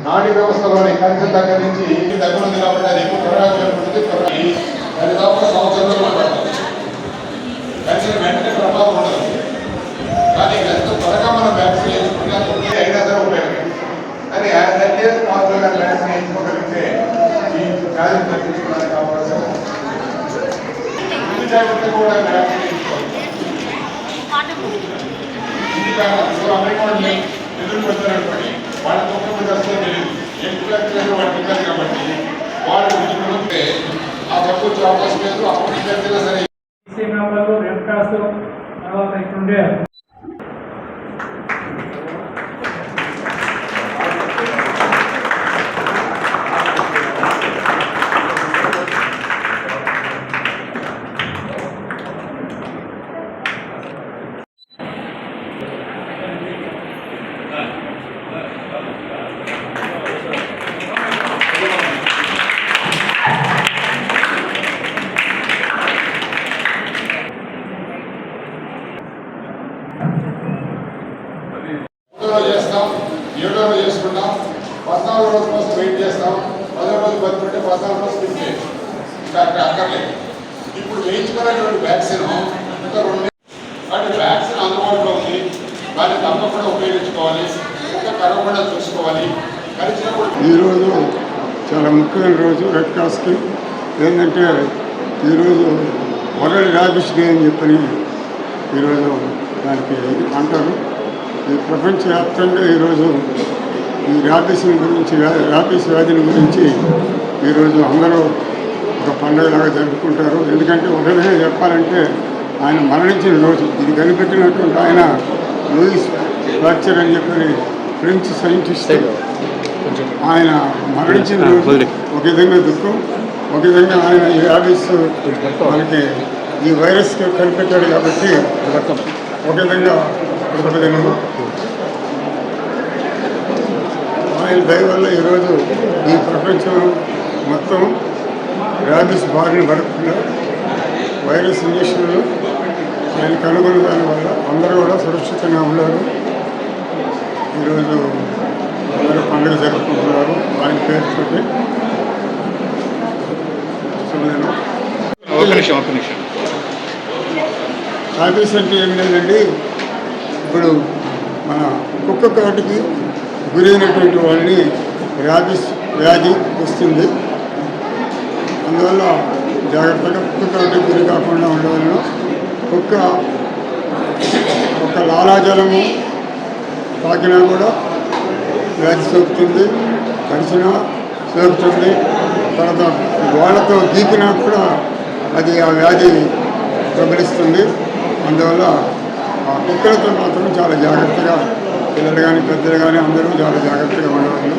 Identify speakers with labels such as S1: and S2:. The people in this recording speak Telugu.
S1: నాడీ వ్యవస్థలోని కణితి దగ్గర నుంచి దగ్గర ఉంది కాబట్టి అది ఎక్కువ త్వరగా చేరుకుంటుంది. అది దాకా సంవత్సరంలో పడుతుంది కానీ వెంటనే ప్రభావం ఉండదు. కానీ ఎంత త్వరగా మనం వ్యాక్సిన్ వేసుకుంటే అయినా సరే ఉపయోగం. కానీ యాజ్ మాత్రమే వ్యాక్సిన్ వేసుకోగలిగితే ఈ వ్యాధిని తగ్గించుకోవడానికి కావాల్సిన ముందు జాగ్రత్త కూడా వ్యాక్సిన్ వేసుకోవాలి. అమెరికా ఎదురు పెడతారనుకోండి వాళ్ళ తొమ్మిది మంది వస్తే తెలియదు ఏం పిల్లలు వాడికి ఇవ్వాలి కాబట్టి వాళ్ళు ఉంటే ఆ తక్కువ వచ్చే అవకాశం లేదు. అప్పుడు జరిగినా సరే
S2: రెడ్ క్రాస్ తర్వాత ఇక్కడుండే
S1: చేస్తాం, 7వ రోజు చేసుకుంటాం, 14వ రోజు కోసం వెయిట్ చేస్తాం, 10వ రోజు బతుకుంటే 14వ రోజు స్కిప్ చేయాలి. డాక్టర్ అక్కర్లేదు. ఇప్పుడు వేయించుకున్నటువంటి వ్యాక్సిన్ ఇంకా 2 అంటే వ్యాక్సిన్ అందుబాటులో ఉంది. దాన్ని తప్పకుండా ఉపయోగించుకోవాలి, ఇంకా కరవకుండా చూసుకోవాలి. కలిసినప్పుడు
S3: ఈరోజు చాలా ముఖ్యమైన రోజు రెడ్ క్రాస్కి. ఏంటంటే ఈరోజు వరల్డ్ ర్యాబిస్ డే అని చెప్పని ఈరోజు దానికి అంటారు. ఈ ప్రపంచవ్యాప్తంగా ఈరోజు ఈ ర్యాబిస్ గురించి ర్యాబిస్ వ్యాధిని గురించి ఈరోజు అందరూ ఒక పండుగలాగా జరుపుకుంటారు. ఎందుకంటే ఒక విధంగా చెప్పాలంటే ఆయన మరణించిన రోజు ఇది కనిపెట్టినటువంటి ఆయన లూయిస్ పాస్చర్ అని చెప్పని ఫ్రెంచ్ సైంటిస్ట్. ఆయన మరణించిన రోజు ఒక విధంగా దుఃఖం, ఒక విధంగా ఆయన ఈ ర్యాబిస్ మనకి ఈ వైరస్ కనిపెట్టాడు కాబట్టి ఒక విధంగా ఆయన దయ వల్ల ఈరోజు ఈ ప్రపంచం మొత్తం ర్యాబిస్ బారిన పడుతున్నారు. వైరస్ ఇంజక్షన్లు ఆయన కనుగొన్న దానివల్ల అందరూ కూడా సురక్షితంగా ఉన్నారు. ఈరోజు అందరూ పండుగ జరుపుకుంటున్నారు ఆయన పేరుతోటి. ర్యాబిస్ అంటే ఏం లేదండి, ఇప్పుడు మన కుక్క కాటుకి గురైనటువంటి వాళ్ళని ర్యాబిస్ వ్యాధి వస్తుంది. అందువల్ల జాగ్రత్తగా కుక్క కాటుకి గురి కాకుండా ఉండవలను. కుక్క ఒక లాలాజలము తాకినా కూడా వ్యాధి సోకుతుంది, కరిచినా సోకుతుంది. తర్వాత గోళ్ళతో గీకినా కూడా అది ఆ వ్యాధి ప్రబలిస్తుంది. అందువల్ల ఆ కుక్కలతో మాత్రం చాలా జాగ్రత్తగా పిల్లలు కానీ పెద్దలు కానీ అందరూ చాలా జాగ్రత్తగా ఉండవాలి.